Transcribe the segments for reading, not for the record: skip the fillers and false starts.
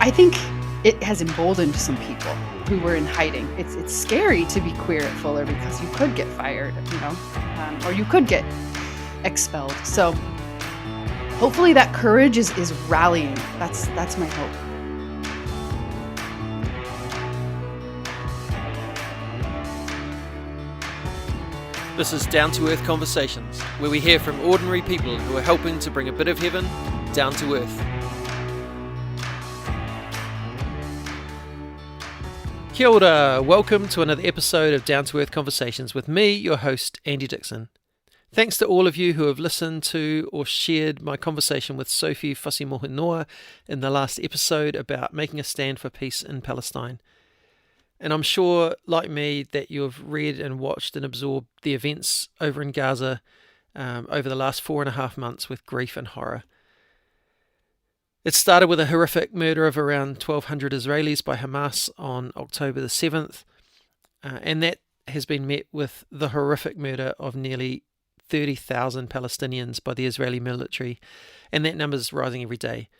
I think it has emboldened some people who were in hiding. It's scary to be queer at Fuller because you could get fired, or you could get expelled. So hopefully that courage is rallying. That's my hope. This is Down to Earth Conversations, where we hear from ordinary people who are helping to bring a bit of heaven down to earth. Kia ora, welcome to another episode of Down to Earth Conversations with me, your host, Andy Dixon. Thanks to all of you who have listened to or shared my conversation with Sophie Fasi-Mohinoa in the last episode about making a stand for peace in Palestine. And I'm sure, like me, that you have read and watched and absorbed the events over in Gaza over the last 4.5 months with grief and horror. It started with a horrific murder of around 1,200 Israelis by Hamas on October the 7th, and that has been met with the horrific murder of nearly 30,000 Palestinians by the Israeli military, and that number is rising every day.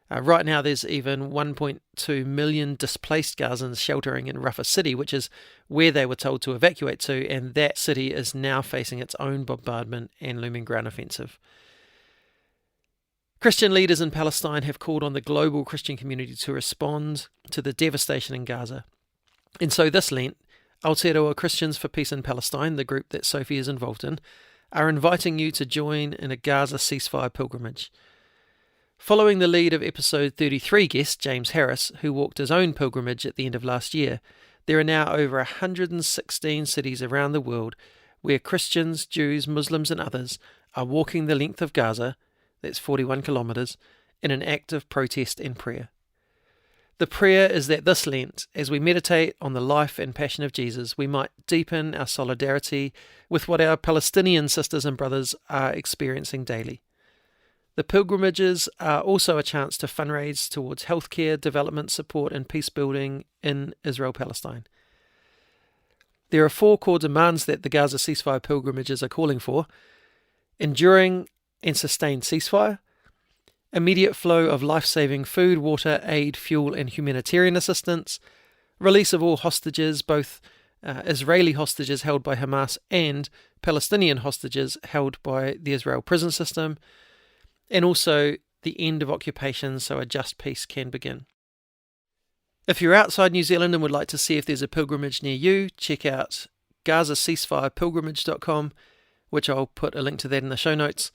Right now there's even 1.2 million displaced Gazans sheltering in Rafah city, which is where they were told to evacuate to, and that city is now facing its own bombardment and looming ground offensive. Christian leaders in Palestine have called on the global Christian community to respond to the devastation in Gaza. And so this Lent, Aotearoa Christians for Peace in Palestine, the group that Sophie is involved in, are inviting you to join in a Gaza ceasefire pilgrimage. Following the lead of episode 33 guest James Harris, who walked his own pilgrimage at the end of last year, there are now over 116 cities around the world where Christians, Jews, Muslims and others are walking the length of Gaza, that's 41 kilometres, in an act of protest and prayer. The prayer is that this Lent, as we meditate on the life and passion of Jesus, we might deepen our solidarity with what our Palestinian sisters and brothers are experiencing daily. The pilgrimages are also a chance to fundraise towards healthcare, development support and peace building in Israel-Palestine. There are 4 core demands that the Gaza ceasefire pilgrimages are calling for: enduring and sustained ceasefire, immediate flow of life-saving food, water, aid, fuel and humanitarian assistance, release of all hostages, both Israeli hostages held by Hamas and Palestinian hostages held by the Israel prison system, and also the end of occupation so a just peace can begin. If you're outside New Zealand and would like to see if there's a pilgrimage near you, check out GazaCeasefirePilgrimage.com, which I'll put a link to that in the show notes.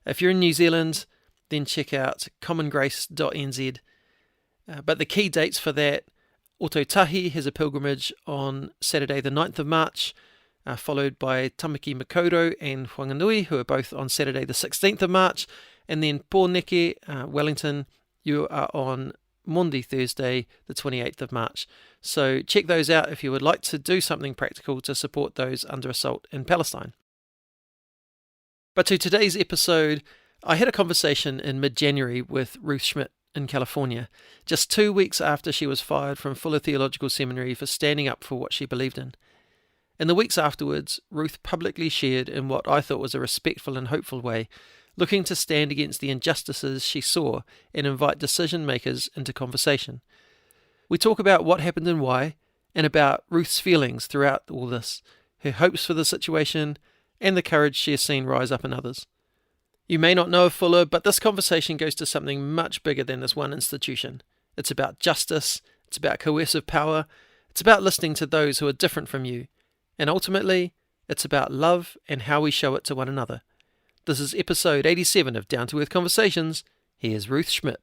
If you're in New Zealand, then check out commongrace.nz. But the key dates for that: Ototahi has a pilgrimage on Saturday the 9th of March, followed by Tamaki Makaurau and Whanganui, who are both on Saturday the 16th of March. And then Pōneke, Wellington, you are on Maundy Thursday, the 28th of March. So check those out if you would like to do something practical to support those under assault in Palestine. But to today's episode, I had a conversation in mid-January with Ruth Schmidt in California, just 2 weeks after she was fired from Fuller Theological Seminary for standing up for what she believed in. In the weeks afterwards, Ruth publicly shared in what I thought was a respectful and hopeful way, looking to stand against the injustices she saw and invite decision makers into conversation. We talk about what happened and why, and about Ruth's feelings throughout all this, her hopes for the situation, and the courage she has seen rise up in others. You may not know of Fuller, but this conversation goes to something much bigger than this one institution. It's about justice, it's about coercive power, it's about listening to those who are different from you, and ultimately, it's about love and how we show it to one another. This is episode 87 of Down to Earth Conversations. Here's Ruth Schmidt.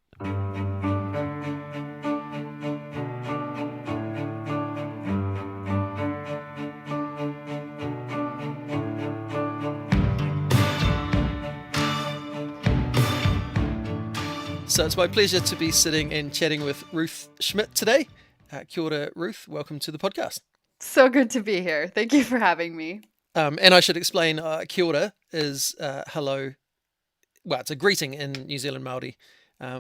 So it's my pleasure to be sitting and chatting with Ruth Schmidt today. Kia ora, Ruth. Welcome to the podcast. So good to be here. Thank you for having me. And I should explain, kia ora is hello. Well, it's a greeting in New Zealand Māori,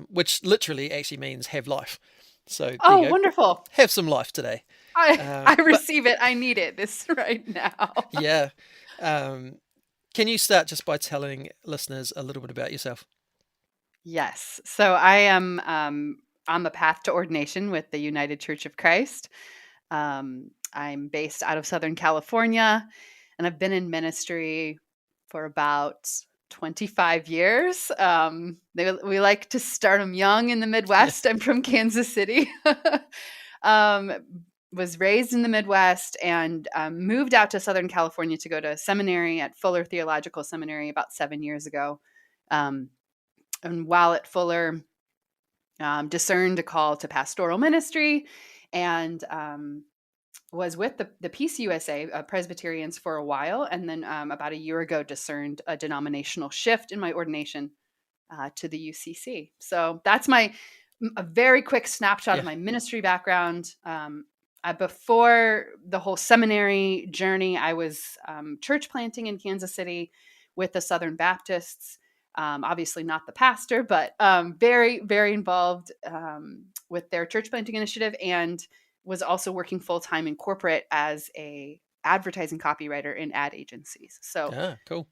which literally actually means have life. So there you go. Wonderful. Have some life today. I receive it. I need it this right now. Yeah. Can you start just by telling listeners a little bit about yourself? Yes. So I am on the path to ordination with the United Church of Christ. I'm based out of Southern California, and I've been in ministry for about 25 years. We like to start them young in the Midwest. I'm from Kansas City. Was raised in the Midwest and moved out to Southern California to go to seminary at Fuller Theological Seminary about 7 years ago. And while at Fuller, discerned a call to pastoral ministry, and was with the PCUSA Presbyterians for a while, and then about a year ago discerned a denominational shift in my ordination to the UCC. So that's a very quick snapshot of my ministry background. Before the whole seminary journey, I was church planting in Kansas City with the Southern Baptists. Obviously not the pastor, but very, very involved with their church planting initiative, and was also working full-time in corporate as a advertising copywriter in ad agencies. So cool.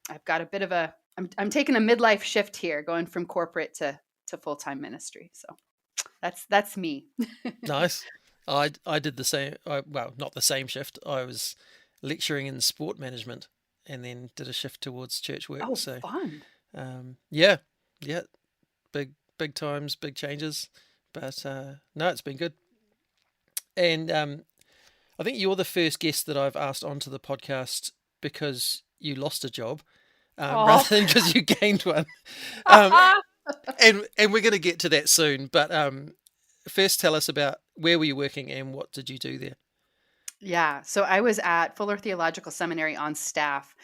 I've got a bit of I'm taking a midlife shift here, going from corporate to full-time ministry. So that's me. Nice. I did the same. Well, not the same shift. I was lecturing in sport management, and then did a shift towards church work. Oh, so fun! Yeah, big times, big changes. But no, it's been good. And I think you're the first guest that I've asked onto the podcast because you lost a job, rather than because you gained one. And we're going to get to that soon. But first, tell us about where were you working and what did you do there? Yeah, so I was at Fuller Theological Seminary on staff.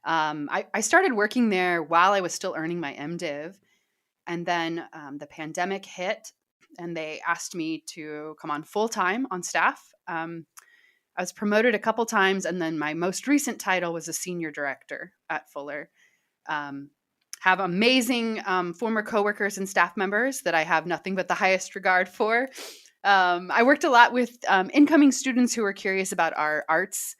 I started working there while I was still earning my MDiv, and then the pandemic hit, and they asked me to come on full time on staff. I was promoted a couple times, and then my most recent title was a senior director at Fuller. Have amazing former coworkers and staff members that I have nothing but the highest regard for. I worked a lot with incoming students who were curious about our arts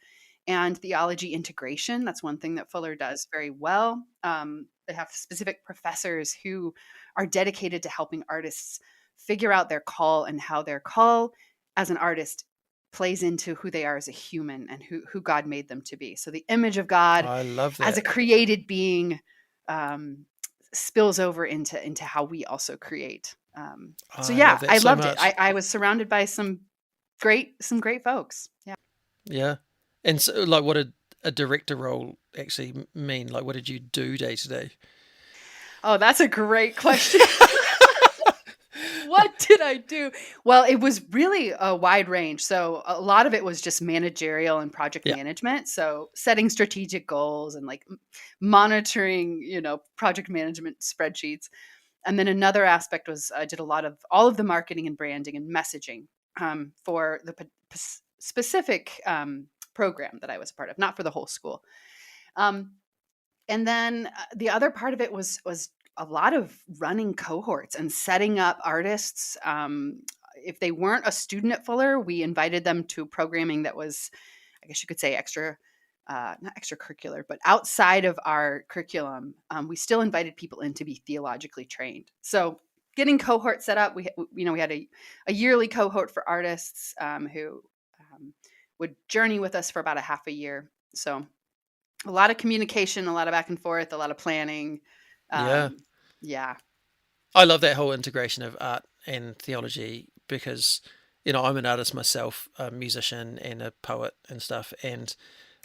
and theology integration. That's one thing that Fuller does very well. They have specific professors who are dedicated to helping artists figure out their call and how their call as an artist plays into who they are as a human and who God made them to be. So the image of God I love that. as a created being spills over into how we also create. So yeah, I loved it. I was surrounded by some great folks. Yeah. Yeah. And so, like, what did a director role actually mean? Like, what did you do day to day? Oh, that's a great question. What did I do? Well, it was really a wide range. So a lot of it was just managerial and project management. So setting strategic goals and like monitoring, project management spreadsheets. And then another aspect was I did all of the marketing and branding and messaging for the specific program that I was a part of, not for the whole school. And then the other part of it was a lot of running cohorts and setting up artists. If they weren't a student at Fuller, we invited them to programming that was, I guess you could say, not extracurricular, but outside of our curriculum. We still invited people in to be theologically trained. So getting cohort set up, we had a yearly cohort for artists who would journey with us for about a half a year. So a lot of communication, a lot of back and forth, a lot of planning. Yeah. I love that whole integration of art and theology because, I'm an artist myself, a musician and a poet and stuff. And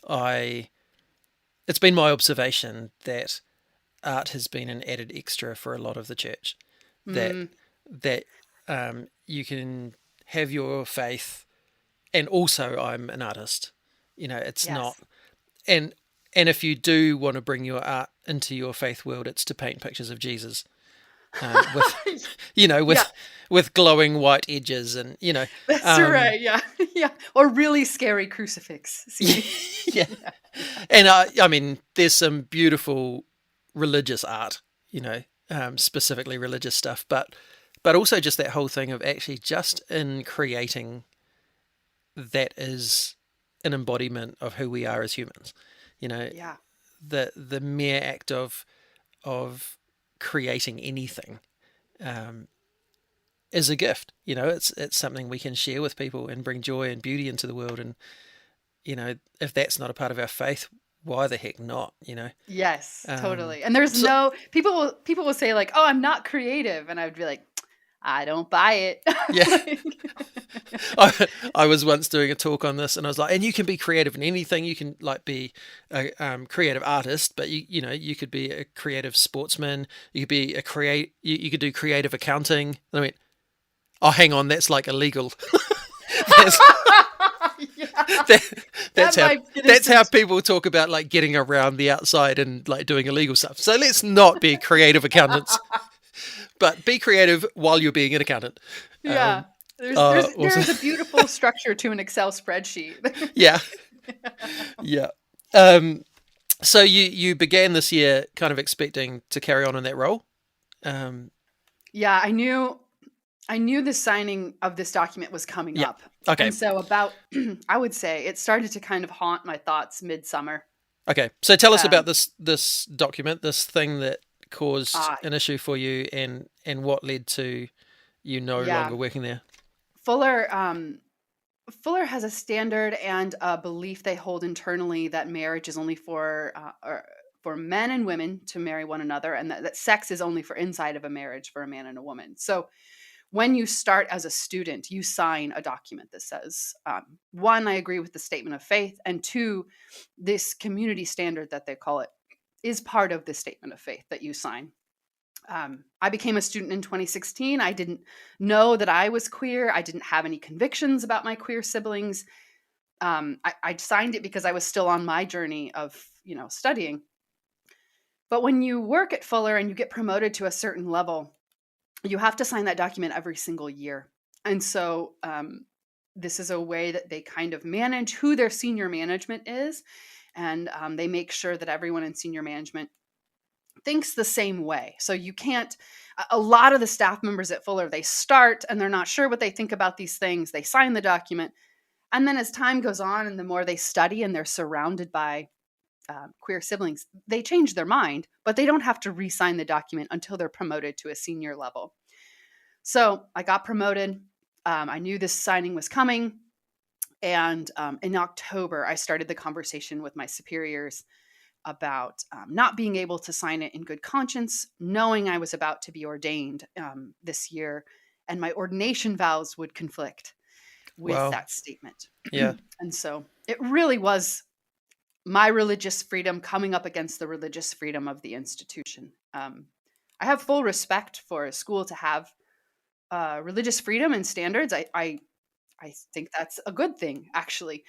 it's been my observation that art has been an added extra for a lot of the church. That you can have your faith and also I'm an artist. It's not. And if you do want to bring your art into your faith world, it's to paint pictures of Jesus, with glowing white edges and That's right. Yeah. Or really scary crucifix. Yeah. And I mean, there's some beautiful religious art, specifically religious stuff, but also just that whole thing of actually just in creating that is an embodiment of who we are as humans. The mere act of creating anything is a gift. It's something we can share with people and bring joy and beauty into the world. And if that's not a part of our faith, why the heck not? Yes, Um, totally. And there's so no people will say like, "Oh, I'm not creative," and I would be like, "I don't buy it." yeah, Like, I was once doing a talk on this, and I was like, and you can be creative in anything. You can like be a creative artist, but you could be a creative sportsman. You could be you could do creative accounting. I mean, oh, hang on, that's like illegal. that's yeah, that, that that's how might get that's us how into people talk about like getting around the outside and like doing illegal stuff. So let's not be creative accountants, but be creative while you're being an accountant. yeah. Um, There also, is a beautiful structure to an Excel spreadsheet. yeah, yeah. Um, so you began this year kind of expecting to carry on in that role. Um, Yeah, I knew the signing of this document was coming yeah. up. Okay. And so about I would say it started to kind of haunt my thoughts midsummer. Okay. So tell us Um, about this document, this thing that caused uh, an issue for you, and what led to you no yeah, longer working there. Fuller Fuller has a standard and a belief they hold internally that marriage is only for men and women to marry one another, and that sex is only for inside of a marriage for a man and a woman. So when you start as a student, you sign a document that says, one, I agree with the statement of faith, and two, this community standard that they call it is part of the statement of faith that you sign. I became a student in 2016. I didn't know that I was queer. I didn't have any convictions about my queer siblings. I signed it because I was still on my journey of, studying. But when you work at Fuller and you get promoted to a certain level, you have to sign that document every single year. And so this is a way that they kind of manage who their senior management is. And they make sure that everyone in senior management thinks the same way. So you can't, a lot of the staff members at Fuller, they start and they're not sure what they think about these things. They sign the document. And then as time goes on and the more they study and they're surrounded by queer siblings, they change their mind, but they don't have to re-sign the document until they're promoted to a senior level. So I got promoted. I knew this signing was coming. And in October, I started the conversation with my superiors about not being able to sign it in good conscience, knowing I was about to be ordained this year, and my ordination vows would conflict with Wow. that statement. Yeah. And so it really was my religious freedom coming up against the religious freedom of the institution. I have full respect for a school to have religious freedom and standards. I think that's a good thing, actually.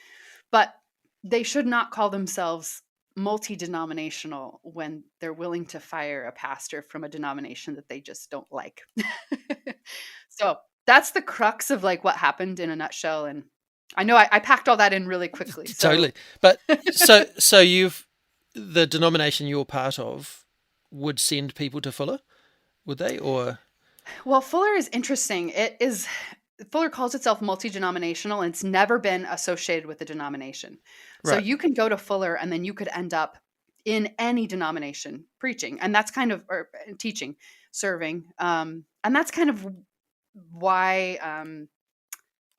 But they should not call themselves multi-denominational when they're willing to fire a pastor from a denomination that they just don't like. So that's the crux of like what happened in a nutshell. And I know I packed all that in really quickly. So Totally. But so the denomination you're part of would send people to Fuller, would they? Or well, Fuller is interesting. Fuller calls itself multi-denominational and it's never been associated with a denomination. So right. you can go to Fuller and then you could end up in any denomination preaching. And that's kind of, or teaching, serving. And that's kind of why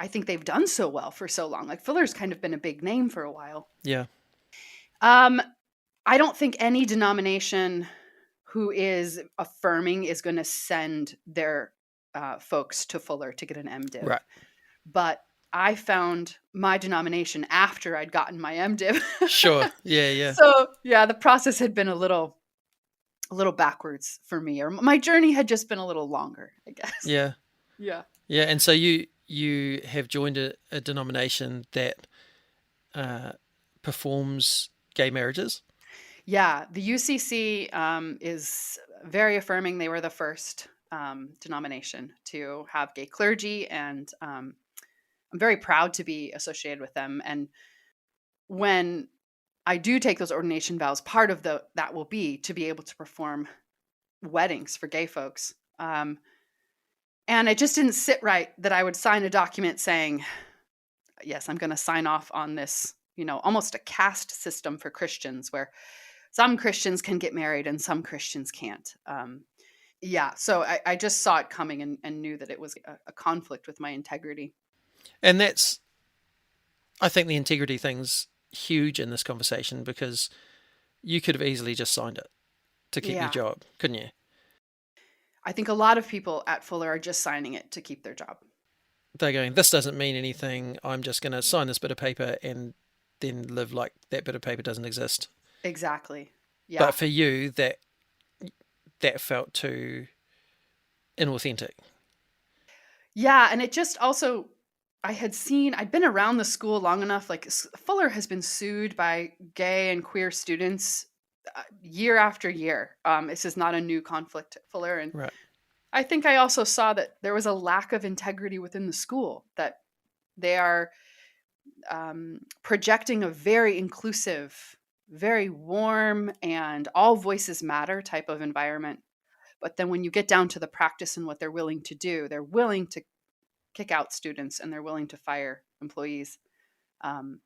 I think they've done so well for so long. Like Fuller's kind of been a big name for a while. Yeah. I don't think any denomination who is affirming is going to send their folks to Fuller to get an MDiv. Right. But I found my denomination after I'd gotten my MDiv. Sure. Yeah. Yeah. So yeah, the process had been a little backwards for me, or my journey had just been a little longer, I guess. Yeah. Yeah. Yeah. And so you have joined a denomination that performs gay marriages. Yeah, the UCC is very affirming. They were the first denomination to have gay clergy, and I'm very proud to be associated with them. And when I do take those ordination vows, part of that will be to be able to perform weddings for gay folks. And it just didn't sit right that I would sign a document saying, yes, I'm going to sign off on this, almost a caste system for Christians where some Christians can get married and some Christians can't. Yeah. So I just saw it coming and knew that it was a conflict with my integrity. And I think the integrity thing's huge in this conversation because you could have easily just signed it to keep your Yeah. job, couldn't you? I think a lot of people at Fuller are just signing it to keep their job. They're going, this doesn't mean anything. I'm just going to sign this bit of paper and then live like that bit of paper doesn't exist. Exactly. But Yeah. for you, that felt too inauthentic. Yeah. And it just also, I'd been around the school long enough. Like Fuller has been sued by gay and queer students year after year. This is not a new conflict at Fuller. And Right. I think I also saw that there was a lack of integrity within the school, that they are projecting a very inclusive, very warm, and all voices matter type of environment. But then when you get down to the practice and what they're willing to do, they're willing to kick out students and they're willing to fire employees. Um,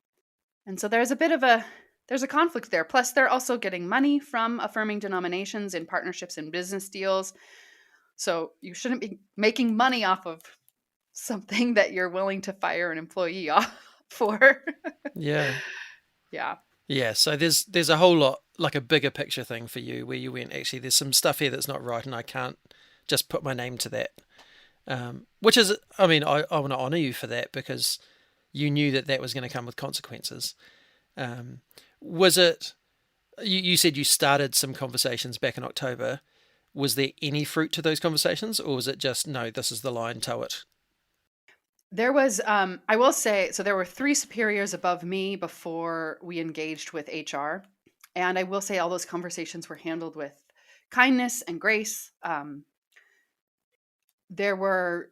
and so there's a conflict there. Plus, they're also getting money from affirming denominations in partnerships and business deals. So you shouldn't be making money off of something that you're willing to fire an employee off for. Yeah. Yeah. Yeah. So there's a whole lot, like a bigger picture thing for you where you went, actually, there's some stuff here that's not right and I can't just put my name to that. Which is, I mean, I want to honour you for that because you knew that was going to come with consequences. Was it, you said you started some conversations back in October. Was there any fruit to those conversations or was it just, no, this is the line, tow it? There was, I will say, so there were three superiors above me before we engaged with HR. And I will say all those conversations were handled with kindness and grace. There were,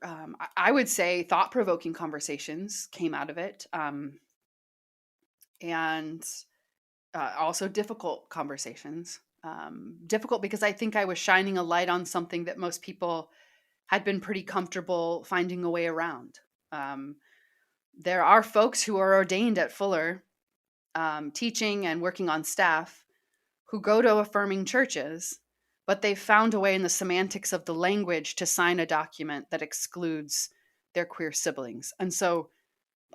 I would say, thought provoking conversations came out of it. And also difficult conversations. Difficult because I think I was shining a light on something that most people had been pretty comfortable finding a way around. Um, there are folks who are ordained at Fuller, teaching and working on staff, who go to affirming churches, but they've found a way in the semantics of the language to sign a document that excludes their queer siblings. And so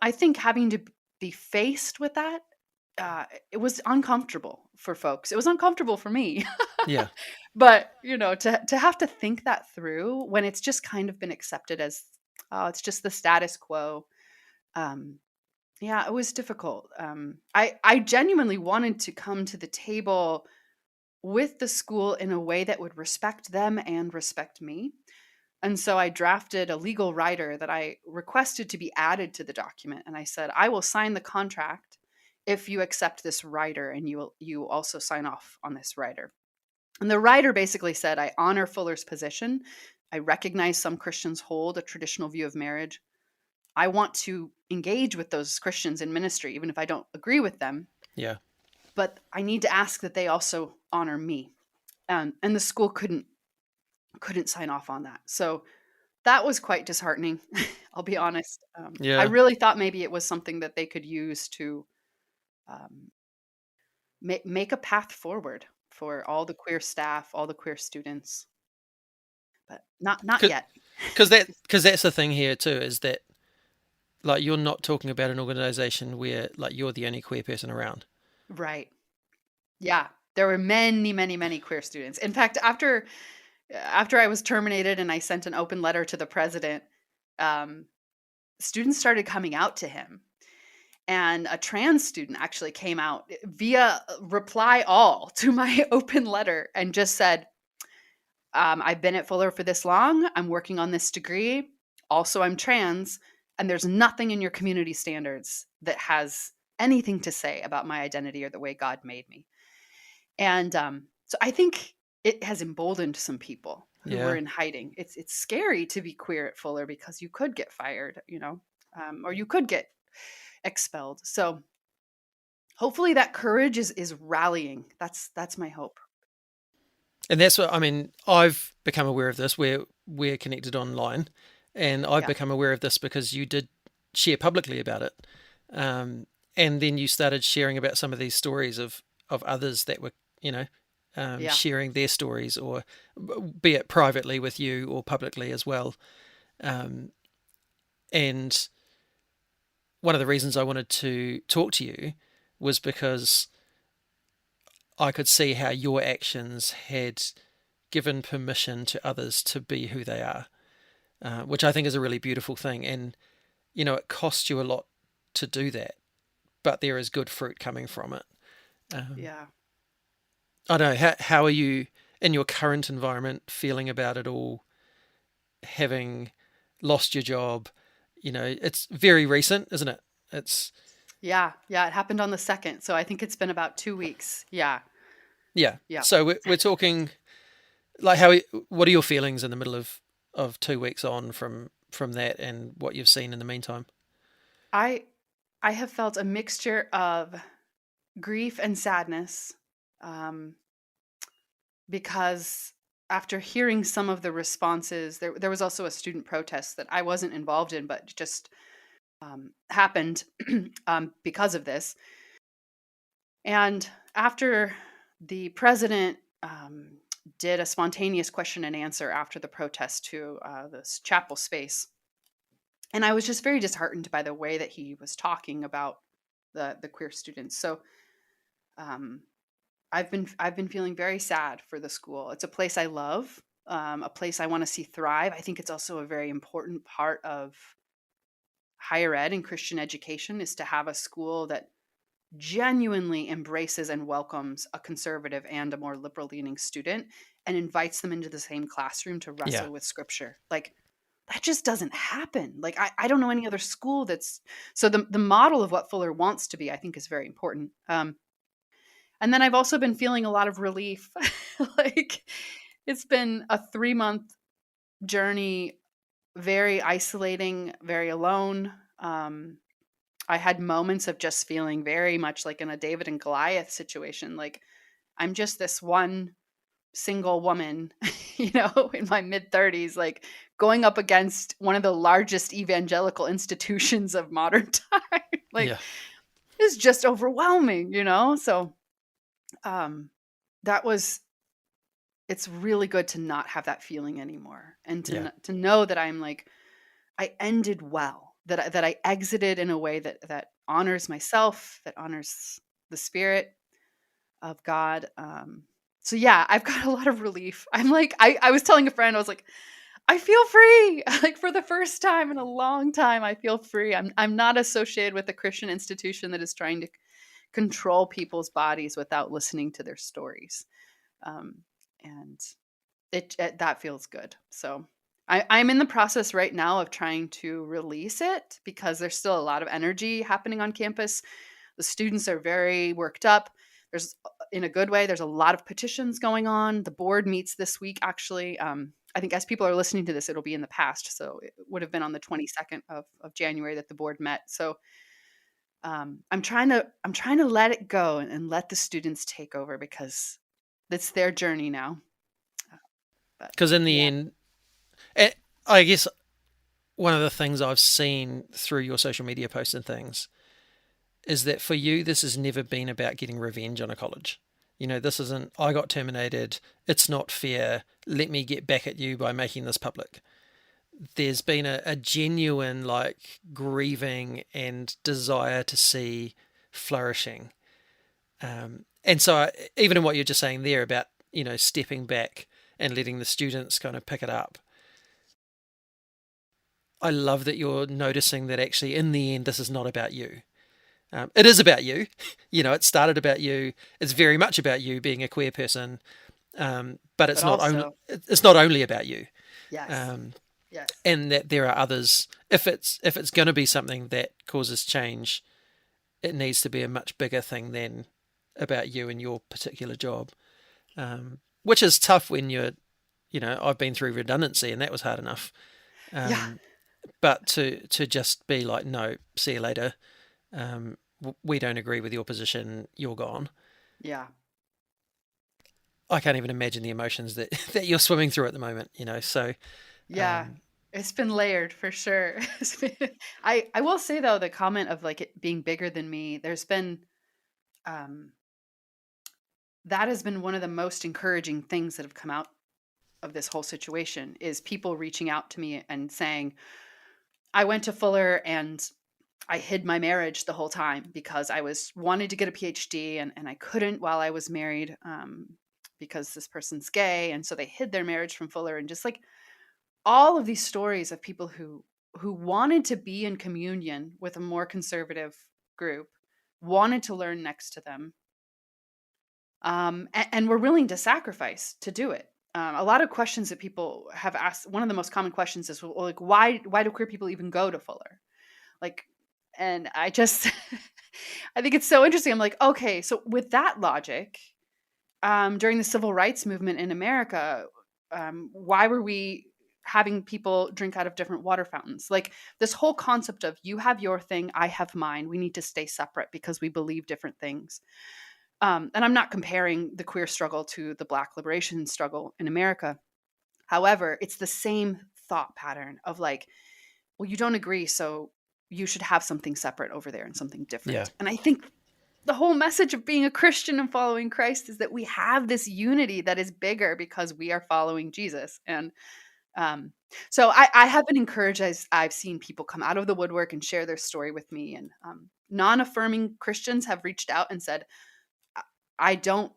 I think having to be faced with that, it was uncomfortable for folks. It was uncomfortable for me. Yeah. But, to have to think that through when it's just kind of been accepted as, oh, it's just the status quo. Um, yeah, it was difficult. I genuinely wanted to come to the table with the school in a way that would respect them and respect me. And so I drafted a legal rider that I requested to be added to the document. And I said, I will sign the contract if you accept this rider and you also sign off on this rider. And the rider basically said, I honor Fuller's position. I recognize some Christians hold a traditional view of marriage. I want to engage with those Christians in ministry, even if I don't agree with them. Yeah. But I need to ask that they also honor me. And the school couldn't sign off on that. So that was quite disheartening. I'll be honest. I Yeah. really thought maybe it was something that they could use to um, make a path forward for all the queer staff, all the queer students, but not yet. Because that's the thing here too, is that like you're not talking about an organization where like you're the only queer person around. Right. Yeah. There were many, many, many queer students. In fact, after I was terminated and I sent an open letter to the president, um, students started coming out to him. And a trans student actually came out via reply all to my open letter and just said, I've been at Fuller for this long. I'm working on this degree. Also, I'm trans. And there's nothing in your community standards that has anything to say about my identity or the way God made me. And so I think it has emboldened some people who were Yeah. in hiding. It's scary to be queer at Fuller because you could get fired, or you could get expelled. So hopefully that courage is rallying. That's my hope. And that's what I mean. I've become aware of this. We're connected online, and I've Yeah. become aware of this because you did share publicly about it, and then you started sharing about some of these stories of others that were Yeah. sharing their stories, or be it privately with you or publicly as well. Um, and one of the reasons I wanted to talk to you was because I could see how your actions had given permission to others to be who they are, which I think is a really beautiful thing. And, it costs you a lot to do that, but there is good fruit coming from it. Um, Yeah. I don't know, how are you in your current environment feeling about it all, having lost your job? It's very recent, isn't it? It's, Yeah. Yeah. It happened on the 2nd. So I think it's been about 2 weeks. Yeah. yeah. Yeah. So we're talking like what are your feelings in the middle of 2 weeks on from that, and what you've seen in the meantime? I I have felt a mixture of grief and sadness, um, because after hearing some of the responses, there was also a student protest that I wasn't involved in, but just happened because of this. And after the president did a spontaneous question and answer after the protest to this chapel space, and I was just very disheartened by the way that he was talking about the queer students. So um, I've been feeling very sad for the school. It's a place I love, a place I want to see thrive. I think it's also a very important part of higher ed and Christian education is to have a school that genuinely embraces and welcomes a conservative and a more liberal leaning student and invites them into the same classroom to Yeah, wrestle with scripture. Like that just doesn't happen. Like I don't know any other school that's so the model of what Fuller wants to be, I think is very important. And then I've also been feeling a lot of relief. Like it's been a 3-month journey, very isolating, very alone. I had moments of just feeling very much like in a David and Goliath situation. Like I'm just this one single woman, in my mid 30s, like going up against one of the largest evangelical institutions of modern time. Like yeah, it's just overwhelming. So um that was it's really good to not have that feeling anymore and yeah, to know that I'm like I ended well, that I exited in a way that honors myself, that honors the spirit of God. So yeah, I've got a lot of relief. I'm like, I was telling a friend, I was like, I feel free. Like for the first time in a long time, I feel free. I'm not associated with a Christian institution that is trying to control people's bodies without listening to their stories. Um, and that feels good. So I'm in the process right now of trying to release it because there's still a lot of energy happening on campus. The students are very worked up. There's, in a good way, there's a lot of petitions going on. The board meets this week, actually. I think as people are listening to this, it'll be in the past. So it would have been on the 22nd of January that the board met. So I'm trying to let it go and let the students take over because it's their journey now. But because in the yeah, end, I guess one of the things I've seen through your social media posts and things is that for you, this has never been about getting revenge on a college. This isn't, I got terminated, it's not fair, let me get back at you by making this public. There's been a genuine, like, grieving and desire to see flourishing. And so, even in what you're just saying there about, stepping back and letting the students kind of pick it up, I love that you're noticing that actually, in the end, this is not about you. It is about you. It started about you. It's very much about you being a queer person, but but it's not only also, it's not only about you, yes, um, yes, and that there are others. If it's going to be something that causes change, it needs to be a much bigger thing than about you and your particular job, which is tough when I've been through redundancy and that was hard enough. yeah, Um, but to just be like, no, see you later. Um, we don't agree with your position. You're gone. yeah, I can't even imagine the emotions that that you're swimming through at the moment. So yeah. um, It's been layered for sure. I will say though, the comment of like it being bigger than me, there's been um that has been one of the most encouraging things that have come out of this whole situation, is people reaching out to me and saying, I went to Fuller and I hid my marriage the whole time because I was wanting to get a PhD, and I couldn't while I was married, because this person's gay. And so they hid their marriage from Fuller, and just like all of these stories of people who wanted to be in communion with a more conservative group, wanted to learn next to them, and were willing to sacrifice to do it. A lot of questions that people have asked. One of the most common questions is, well, like, why do queer people even go to Fuller? Like, and I just, I think it's so interesting. I'm like, okay, so with that logic, during the civil rights movement in America, why were we having people drink out of different water fountains? Like, this whole concept of, you have your thing, I have mine. We need to stay separate because we believe different things. And I'm not comparing the queer struggle to the Black liberation struggle in America. However, it's the same thought pattern of like, well, you don't agree, so you should have something separate over there and something different. Yeah. And I think the whole message of being a Christian and following Christ is that we have this unity that is bigger because we are following Jesus. And so I have been encouraged as I've seen people come out of the woodwork and share their story with me. And non-affirming Christians have reached out and said, I don't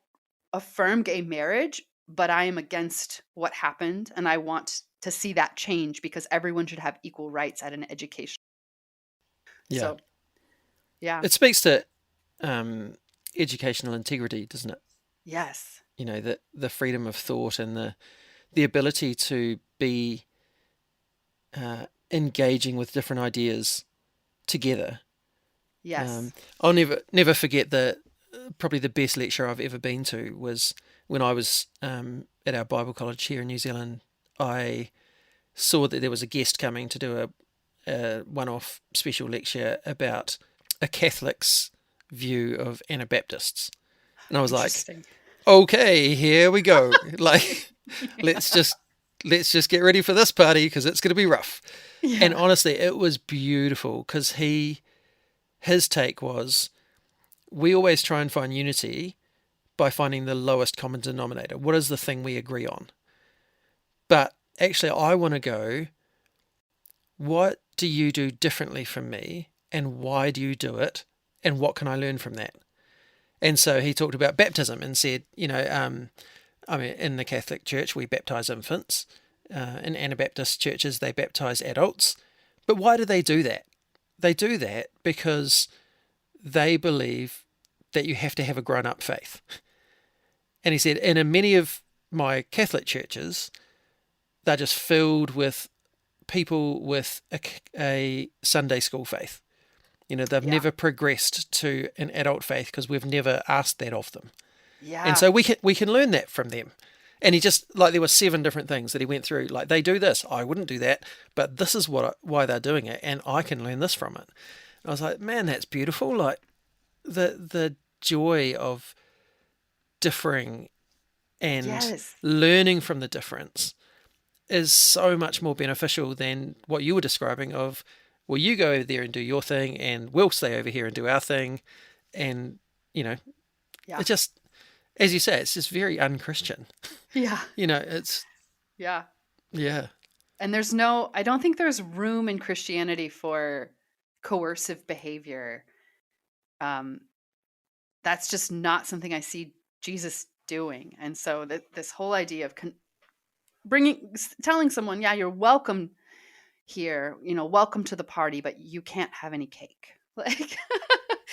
affirm gay marriage, but I am against what happened, and I want to see that change because everyone should have equal rights at an education. Yeah. So, yeah. It speaks to educational integrity, doesn't it? Yes. You know, the freedom of thought and the ability to be engaging with different ideas together. Yes. I'll never forget probably the best lecture I've ever been to was when I was at our Bible college here in New Zealand. I saw that there was a guest coming to do a one-off special lecture about a Catholic's view of Anabaptists, and I was like, okay, here we go. Like, let's just get ready for this party because it's going to be rough. Yeah. And honestly, it was beautiful because his take was, we always try and find unity by finding the lowest common denominator. What is the thing we agree on? But actually, I want to go, what do you do differently from me? And why do you do it? And what can I learn from that? And so he talked about baptism and said, you know, I mean, in the Catholic Church, we baptize infants. In Anabaptist churches, they baptize adults. But why do they do that? They do that because they believe that you have to have a grown-up faith. And he said, and in many of my Catholic churches, they're just filled with people with a Sunday school faith. You know, they've never progressed to an adult faith because we've never asked that of them. Yeah. And so we can learn that from them. And he just, like, there were 7 different things that he went through. Like, they do this, I wouldn't do that, but this is why they're doing it, and I can learn this from it. And I was like, man, that's beautiful. Like, the joy of differing and learning from the difference is so much more beneficial than what you were describing of, well, you go over there and do your thing, and we'll stay over here and do our thing. And, you know, it just, as you say, it's just very unchristian. Yeah. You know, it's... Yeah. Yeah. And I don't think there's room in Christianity for coercive behavior. That's just not something I see Jesus doing. And so this whole idea of telling someone, yeah, you're welcome here, you know, welcome to the party, but you can't have any cake. Like,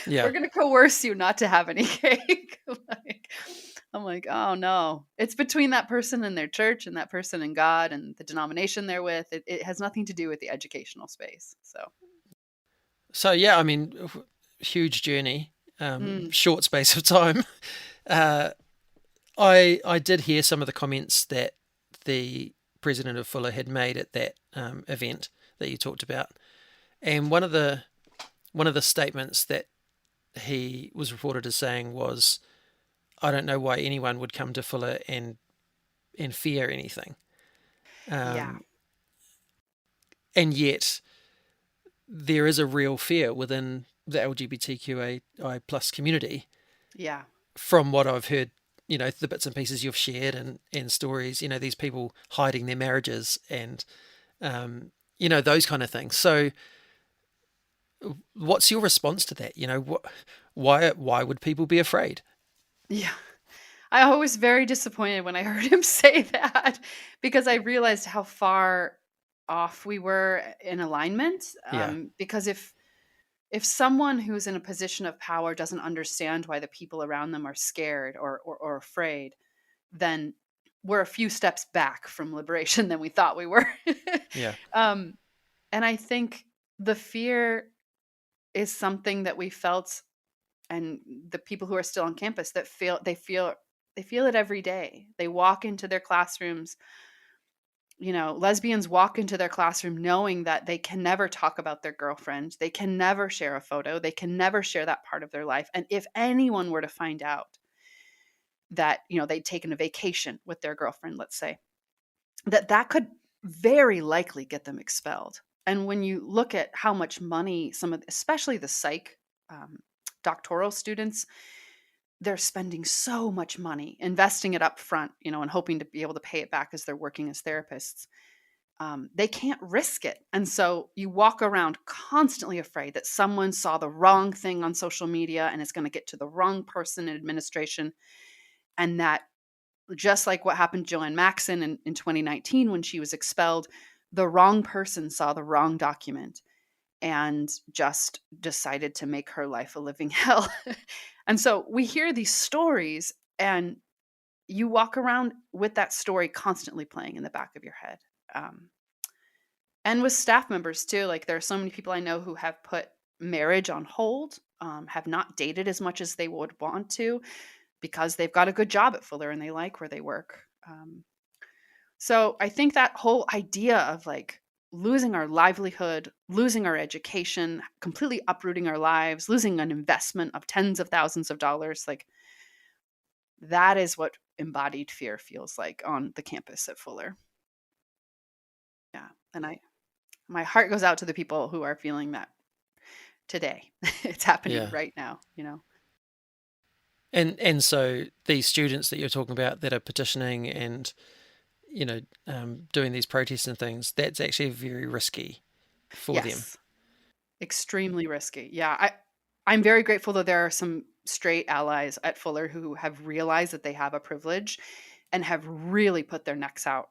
we're going to coerce you not to have any cake. Like, I'm like, oh no, it's between that person and their church and that person and God and the denomination they're with. It has nothing to do with the educational space. So yeah, I mean, huge journey, short space of time. I did hear some of the comments that the president of Fuller had made at that event that you talked about, and one of the statements that he was reported as saying was, I don't know why anyone would come to Fuller and fear anything. And yet there is a real fear within the LGBTQI plus community. Yeah. From what I've heard the bits and pieces you've shared and stories, these people hiding their marriages and, those kind of things. So what's your response to that? Why would people be afraid? Yeah. I was very disappointed when I heard him say that because I realized how far off we were in alignment. Yeah. Because if someone who's in a position of power doesn't understand why the people around them are scared or afraid, then we're a few steps back from liberation than we thought we were. Yeah. And I think the fear is something that we felt, and the people who are still on campus that feel it every day. They walk into their classrooms, lesbians walk into their classroom knowing that they can never talk about their girlfriend. They can never share a photo. They can never share that part of their life. And if anyone were to find out that, they'd taken a vacation with their girlfriend, let's say, that could very likely get them expelled. And when you look at how much money especially the psych doctoral students, they're spending so much money investing it up front, and hoping to be able to pay it back as they're working as therapists. They can't risk it. And so you walk around constantly afraid that someone saw the wrong thing on social media and it's going to get to the wrong person in administration. And that, just like what happened to Joanne Maxon in 2019 when she was expelled, the wrong person saw the wrong document and just decided to make her life a living hell. And so we hear these stories, and you walk around with that story constantly playing in the back of your head. And with staff members too, like there are so many people I know who have put marriage on hold, have not dated as much as they would want to because they've got a good job at Fuller and they like where they work. So I think that whole idea of like losing our livelihood, losing our education, completely uprooting our lives, losing an investment of tens of thousands of dollars, like that is what embodied fear feels like on the campus at Fuller. Yeah. And my heart goes out to the people who are feeling that today. It's happening Yeah. right now, And so these students that you're talking about that are petitioning and doing these protests and things, that's actually very risky for them. Yes. Extremely risky. Yeah. I'm very grateful that there are some straight allies at Fuller who have realized that they have a privilege and have really put their necks out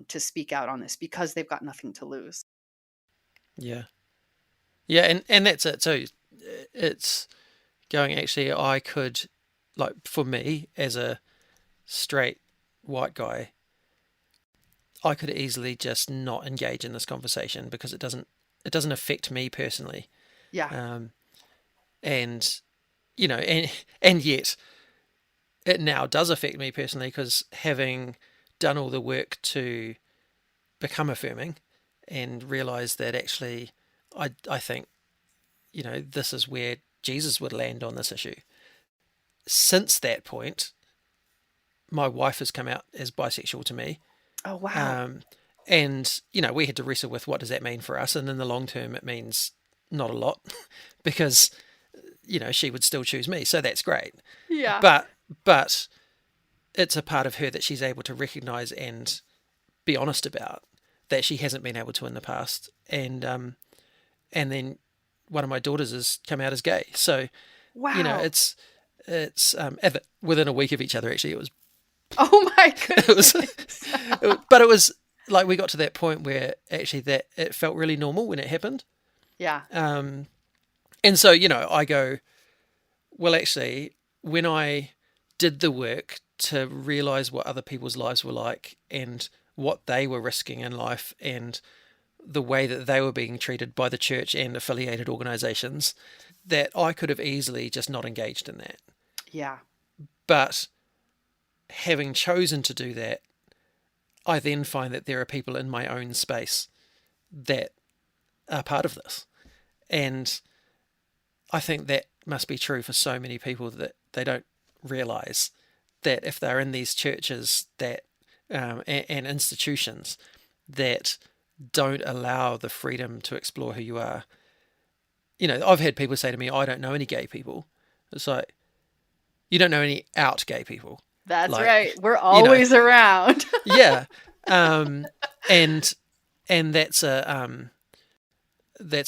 to speak out on this because they've got nothing to lose. Yeah. Yeah, and that's it too. It's going, actually, I could, like, for me as a straight white guy, I could easily just not engage in this conversation because it doesn't affect me personally. Yeah. And and yet it now does affect me personally, because having done all the work to become affirming and realize that actually I think this is where Jesus would land on this issue. Since that point, my wife has come out as bisexual to me. Oh, wow. And we had to wrestle with, what does that mean for us? And in the long term, it means not a lot because she would still choose me, so that's great. Yeah. But it's a part of her that she's able to recognize and be honest about, that she hasn't been able to in the past. And then one of my daughters has come out as gay. So Wow. it's within a week of each other. Actually, it was. Oh my goodness. But it was like we got to that point where actually that it felt really normal when it happened. Yeah. And so I go, well, actually, when I did the work to realize what other people's lives were like and what they were risking in life and the way that they were being treated by the church and affiliated organizations, that I could have easily just not engaged in that. Yeah. But having chosen to do that, I then find that there are people in my own space that are part of this. And I think that must be true for so many people, that they don't realize that if they're in these churches that and institutions that don't allow the freedom to explore who you are. I've had people say to me, I don't know any gay people. It's like, You don't know any out gay people. That's Like, right. We're you know, always around. yeah. And that's a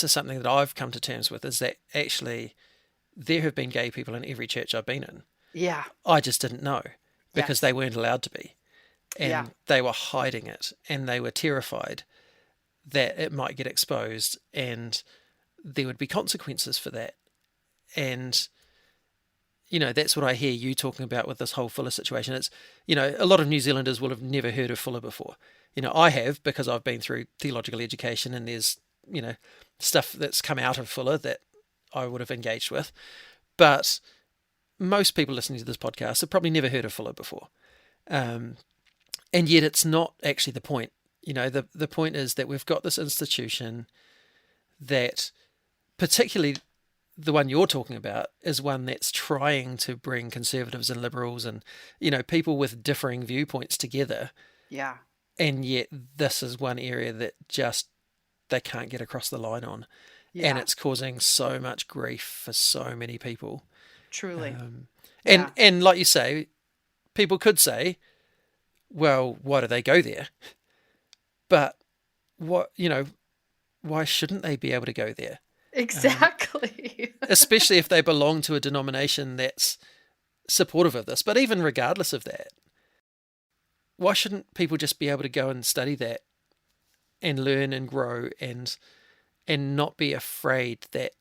something that I've come to terms with, is that actually there have been gay people in every church I've been in. Yeah. I just didn't know because Yes. they weren't allowed to be. Yeah. And they were hiding it, and they were terrified that it might get exposed and there would be consequences for that. And, that's what I hear you talking about with this whole Fuller situation. It's, a lot of New Zealanders will have never heard of Fuller before. I have, because I've been through theological education, and there's, stuff that's come out of Fuller that I would have engaged with. But most people listening to this podcast have probably never heard of Fuller before. And yet it's not actually the point. The point is that we've got this institution that, particularly the one you're talking about, is one that's trying to bring conservatives and liberals and, people with differing viewpoints together. Yeah. And yet this is one area that just they can't get across the line on. Yeah. And it's causing so much grief for so many people. Truly. And like you say, people could say, well, why do they go there? But why shouldn't they be able to go there? Exactly. Especially if they belong to a denomination that's supportive of this. But even regardless of that, why shouldn't people just be able to go and study that and learn and grow and not be afraid that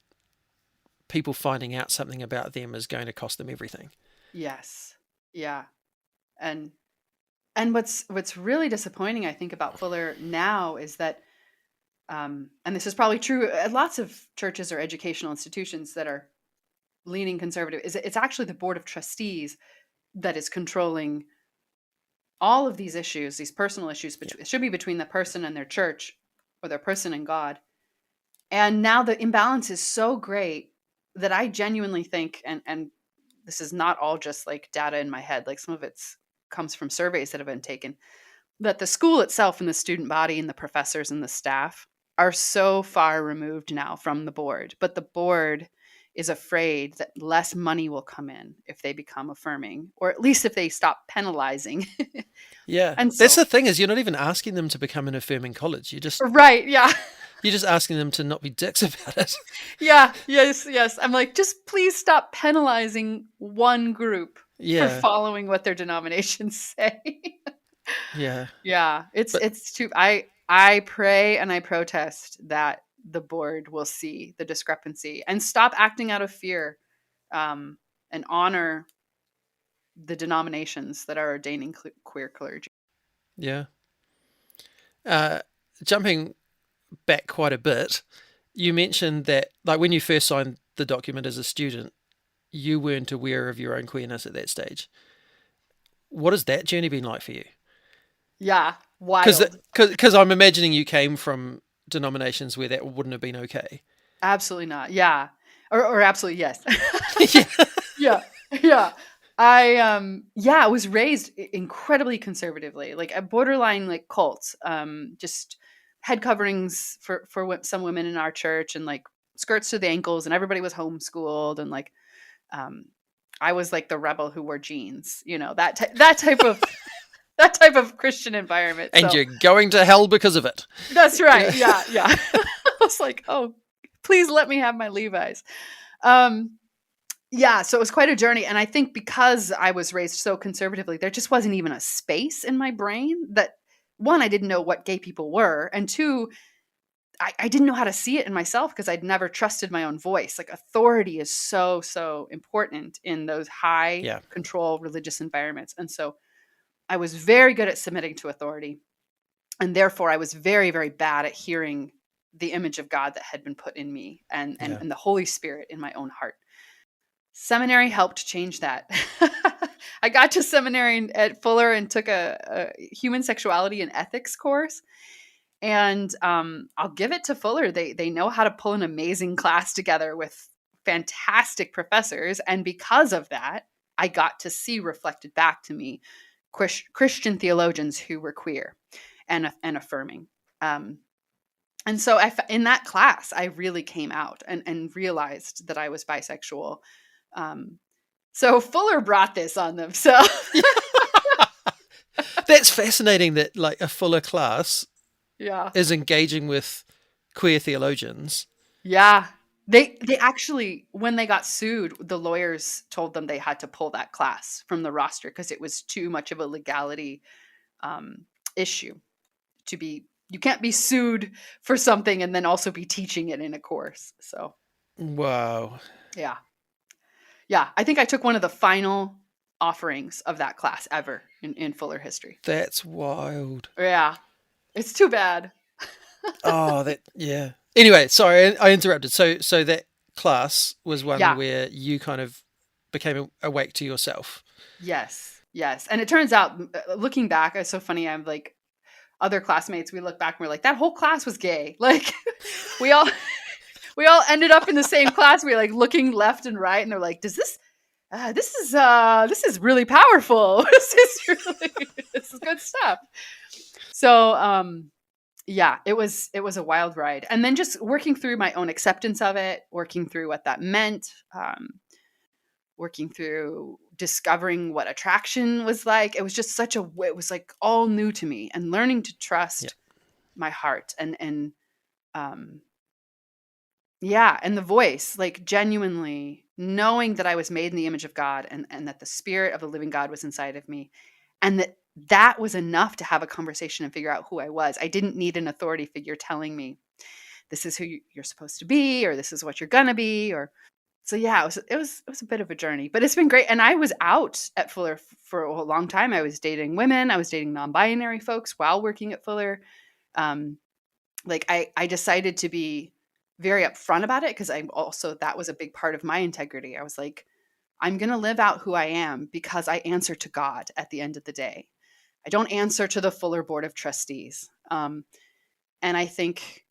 people finding out something about them is going to cost them everything? Yes. Yeah. And what's really disappointing, I think, about Fuller now is that, and this is probably true at lots of churches or educational institutions that are leaning conservative, is it's actually the board of trustees that is controlling all of these issues, these personal issues. It should be between the person and their church, or their person and God. And now the imbalance is so great that I genuinely think, and this is not all just like data in my head, like some of it's comes from surveys that have been taken, that the school itself and the student body and the professors and the staff are so far removed now from the board. But the board is afraid that less money will come in if they become affirming, or at least if they stop penalizing. Yeah. And that's so, the thing, is you're not even asking them to become an affirming college. right. Yeah. You're just asking them to not be dicks about it. Yeah. Yes. I'm like, just please stop penalizing one group for following what their denominations say. Yeah. Yeah. It's too, I pray and I protest that the board will see the discrepancy and stop acting out of fear, and honor the denominations that are ordaining queer clergy. Yeah. Jumping back quite a bit, you mentioned that, like, when you first signed the document as a student, you weren't aware of your own queerness at that stage. What has that journey been like for you? Yeah, wild. Because I'm imagining you came from denominations where that wouldn't have been okay. Absolutely not. Yeah, or absolutely yes. Yeah. Yeah. I was raised incredibly conservatively, like a borderline like cult. Just head coverings for some women in our church, and like skirts to the ankles, and everybody was homeschooled, and like I was like the rebel who wore jeans, that type of that type of Christian environment. And you're going to hell because of it. That's right. Yeah. I was like, oh, please let me have my Levi's. Yeah, so it was quite a journey. And I think because I was raised so conservatively, there just wasn't even a space in my brain that, one, I didn't know what gay people were. And two, I didn't know how to see it in myself because I'd never trusted my own voice. Like authority is so, so important in those high control religious environments. And so I was very good at submitting to authority. And therefore I was very, very bad at hearing the image of God that had been put in me and the Holy Spirit in my own heart. Seminary helped change that. I got to seminary at Fuller and took a human sexuality and ethics course. And I'll give it to Fuller. They know how to pull an amazing class together with fantastic professors. And because of that, I got to see reflected back to me Christian theologians who were queer and affirming. And so in that class, I really came out and realized that I was bisexual. So Fuller brought this on them. So That's fascinating that like a Fuller class yeah. is engaging with queer theologians. Yeah. They actually, when they got sued, the lawyers told them they had to pull that class from the roster because it was too much of a legality issue to be. You can't be sued for something and then also be teaching it in a course. So Wow. yeah, yeah. I think I took one of the final offerings of that class ever in Fuller history. That's wild. Yeah, it's too bad. Oh, yeah. Anyway, sorry, I interrupted. So that class was one Yeah. where you kind of became awake to yourself. Yes. Yes. And it turns out, looking back, it's so funny. I'm like, other classmates, we look back and we're like, that whole class was gay. Like we all ended up in the same class. We were like looking left and right, and they're like, this is really powerful. This is good stuff. So yeah, it was a wild ride. And then just working through my own acceptance of it, working through what that meant, working through discovering what attraction was like. It was just it was like all new to me, and learning to trust my heart and yeah, and the voice, like genuinely knowing that I was made in the image of God, and that the spirit of the living God was inside of me, and that was enough to have a conversation and figure out who I was. I didn't need an authority figure telling me this is who you're supposed to be, or this is what you're gonna be, or so yeah, it was a bit of a journey, but it's been great. And I was out at Fuller for a long time. I was dating women, I was dating non-binary folks while working at Fuller. Like I decided to be very upfront about it, because that was a big part of my integrity. I was like, I'm going to live out who I am because I answer to God at the end of the day. I don't answer to the Fuller Board of Trustees. And I think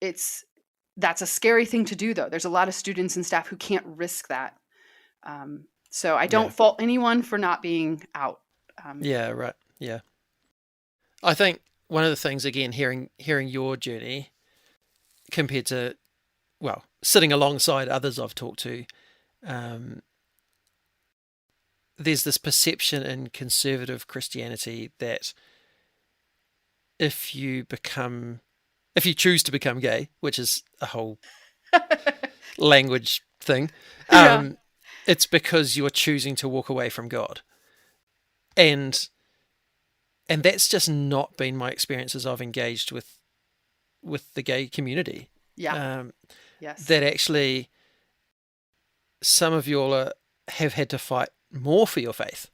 that's a scary thing to do, though. There's a lot of students and staff who can't risk that. So I don't fault anyone for not being out. Yeah, right. Yeah. I think one of the things, again, hearing your journey compared to, well, sitting alongside others I've talked to, there's this perception in conservative Christianity that if you choose to become gay, which is a whole language thing, it's because you're choosing to walk away from God. And that's just not been my experience as I've engaged with the gay community. Yeah. Yes. That actually some of you all have had to fight more for your faith.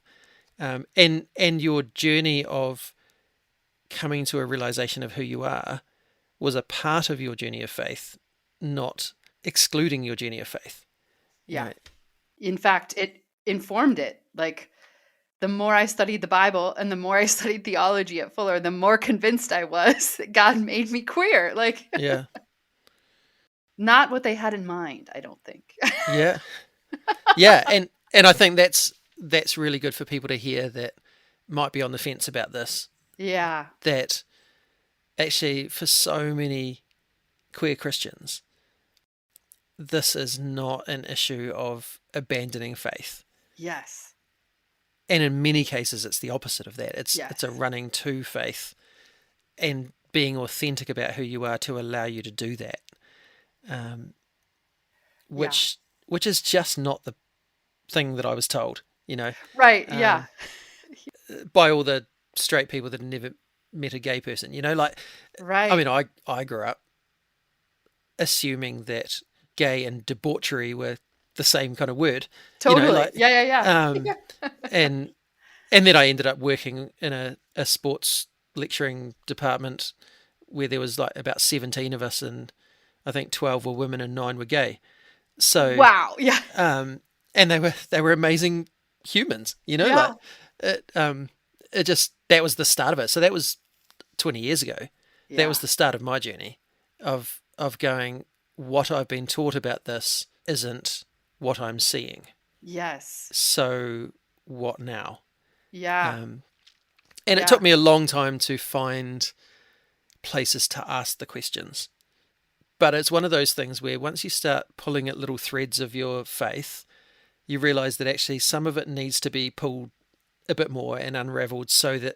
And your journey of coming to a realization of who you are was a part of your journey of faith, not excluding your journey of faith. Yeah. Right. In fact, it informed it. Like, the more I studied the Bible and the more I studied theology at Fuller, the more convinced I was that God made me queer. Like, yeah. Not what they had in mind, I don't think. Yeah. Yeah. And I think that's really good for people to hear that might be on the fence about this. Yeah. That actually, for so many queer Christians, this is not an issue of abandoning faith. Yes. And in many cases, it's the opposite of that. It's a running to faith and being authentic about who you are to allow you to do that. Which is just not the thing that I was told, Right, yeah. by all the straight people that had never met a gay person, like, right. I mean, I grew up assuming that gay and debauchery were the same kind of word. Totally. Yeah. And then I ended up working in a sports lecturing department where there was like about 17 of us, and I think 12 were women and 9 were gay. So wow, yeah. And they were amazing humans, Yeah. like that was the start of it. So that was 20 years ago. Yeah. That was the start of my journey of going, what I've been taught about this isn't what I'm seeing. Yes. So what now? Yeah. And it took me a long time to find places to ask the questions. But it's one of those things where once you start pulling at little threads of your faith, you realize that actually some of it needs to be pulled a bit more and unraveled so that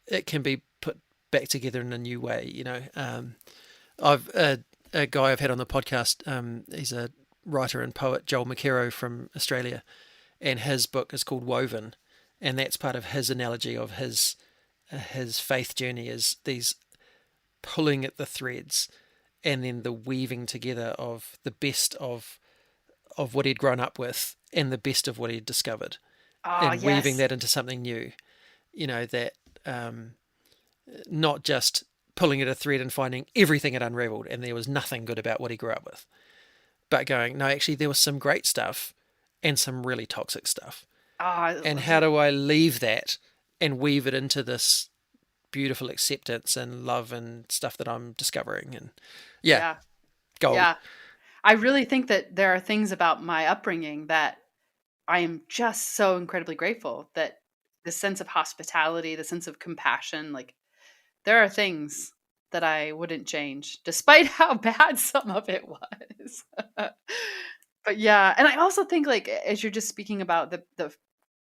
it can be put back together in a new way. I've a guy I've had on the podcast, he's a writer and poet, Joel McKerrow from Australia, and his book is called Woven, and that's part of his analogy of his faith journey, is these pulling at the threads and then the weaving together of the best of what he'd grown up with and the best of what he'd discovered, and yes. weaving that into something new. That not just pulling at a thread and finding everything had unraveled and there was nothing good about what he grew up with, but going, no, actually there was some great stuff and some really toxic stuff. And how do I leave that and weave it into this beautiful acceptance and love and stuff that I'm discovering? And gold. Yeah. I really think that there are things about my upbringing that I am just so incredibly grateful, that the sense of hospitality, the sense of compassion, like there are things that I wouldn't change despite how bad some of it was. But yeah. And I also think, like, as you're just speaking about the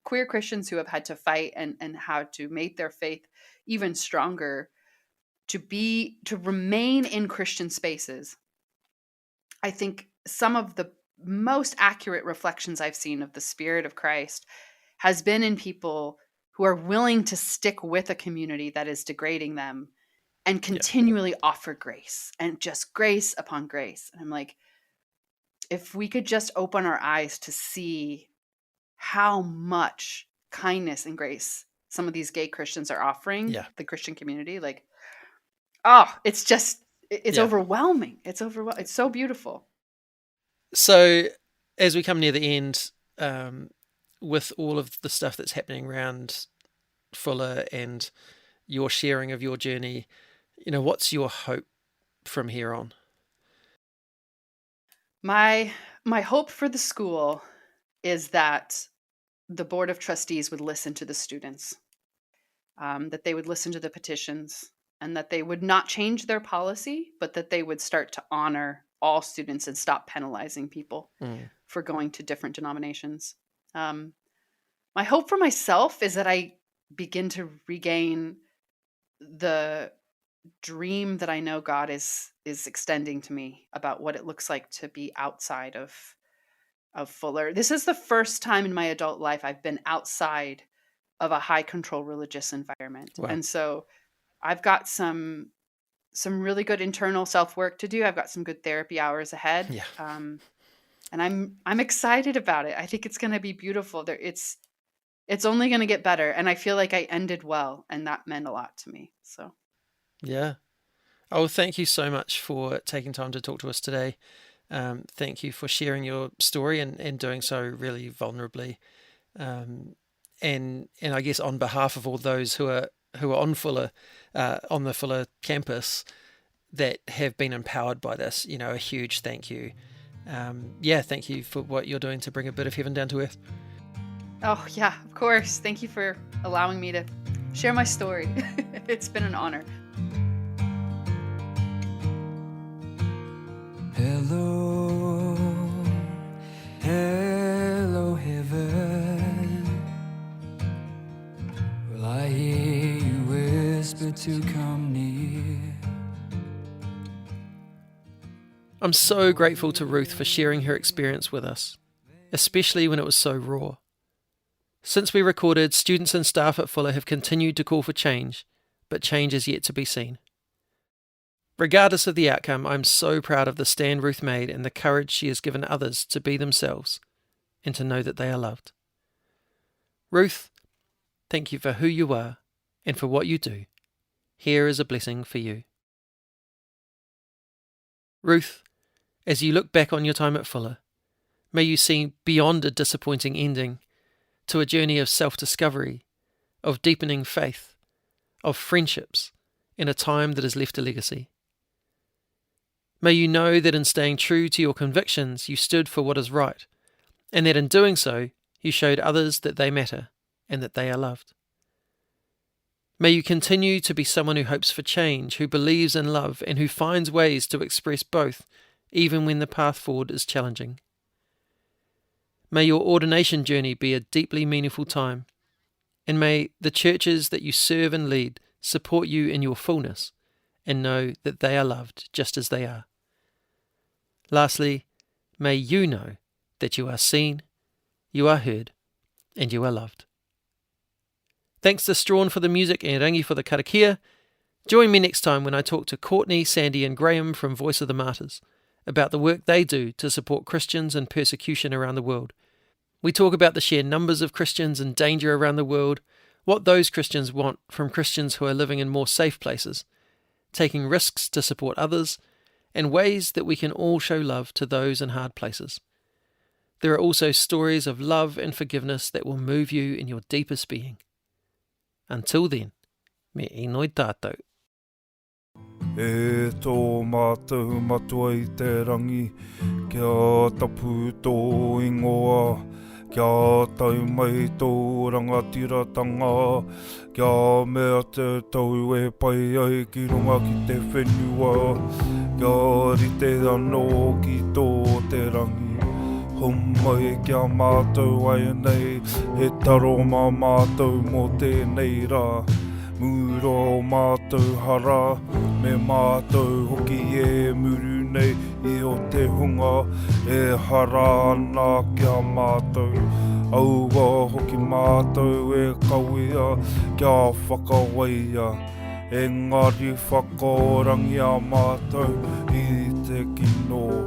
queer Christians who have had to fight and how to make their faith even stronger, to remain in Christian spaces, I think some of the most accurate reflections I've seen of the Spirit of Christ has been in people who are willing to stick with a community that is degrading them and continually offer grace, and just grace upon grace. And I'm like, if we could just open our eyes to see how much kindness and grace some of these gay Christians are offering the Christian community, like, it's overwhelming. It's so beautiful. So as we come near the end, with all of the stuff that's happening around Fuller and your sharing of your journey, what's your hope from here on? My hope for the school is that the Board of Trustees would listen to the students, that they would listen to the petitions, and that they would not change their policy, but that they would start to honor all students and stop penalizing people for going to different denominations. My hope for myself is that I begin to regain the dream that I know God is extending to me about what it looks like to be outside of Fuller. This is the first time in my adult life I've been outside of a high control religious environment. Wow. And so I've got some really good internal self-work to do. I've got some good therapy hours ahead. Yeah. And I'm excited about it. I think it's going to be beautiful. It's only going to get better. And I feel like I ended well, and that meant a lot to me. So. Yeah. Oh, thank you so much for taking time to talk to us today. Thank you for sharing your story and doing so really vulnerably. And I guess on behalf of all those who are on Fuller, on the Fuller campus, that have been empowered by this, a huge thank you. Thank you for what you're doing to bring a bit of heaven down to earth. Oh yeah, of course. Thank you for allowing me to share my story. It's been an honor. Hello, hello heaven. Will I hear you whisper to come near? I'm so grateful to Ruth for sharing her experience with us, especially when it was so raw. Since we recorded, students and staff at Fuller have continued to call for change, but change is yet to be seen. Regardless of the outcome, I'm so proud of the stand Ruth made and the courage she has given others to be themselves and to know that they are loved. Ruth, thank you for who you are and for what you do. Here is a blessing for you. Ruth, as you look back on your time at Fuller, may you see beyond a disappointing ending to a journey of self-discovery, of deepening faith, of friendships, in a time that has left a legacy. May you know that in staying true to your convictions, you stood for what is right, and that in doing so, you showed others that they matter and that they are loved. May you continue to be someone who hopes for change, who believes in love, and who finds ways to express both, even when the path forward is challenging. May your ordination journey be a deeply meaningful time, and may the churches that you serve and lead support you in your fullness and know that they are loved just as they are. Lastly, may you know that you are seen, you are heard, and you are loved. Thanks to Strawn for the music and Rangi for the karakia. Join me next time when I talk to Courtney, Sandy and Graham from Voice of the Martyrs about the work they do to support Christians in persecution around the world. We talk about the sheer numbers of Christians in danger around the world, what those Christians want from Christians who are living in more safe places, taking risks to support others, and ways that we can all show love to those in hard places. There are also stories of love and forgiveness that will move you in your deepest being. Until then, me inoi tātou. E tō mātou matua I te rangi, kia tapu tō ingoa, kia tau mai tō rangatiratanga, kia mea te tau e pai ai ki runga ki te whenua, kia rite anō ki tō te rangi. Humai kia mātou ai nei, he taro mā mātou mō tēnei rā. Muro o mātou hara, me mātou hoki e muru nei I o te hunga, e hara ana kia mātou. Aua hoki mātou e kawea, kia whakawaia, engari whakaorangi a mātou I te kino.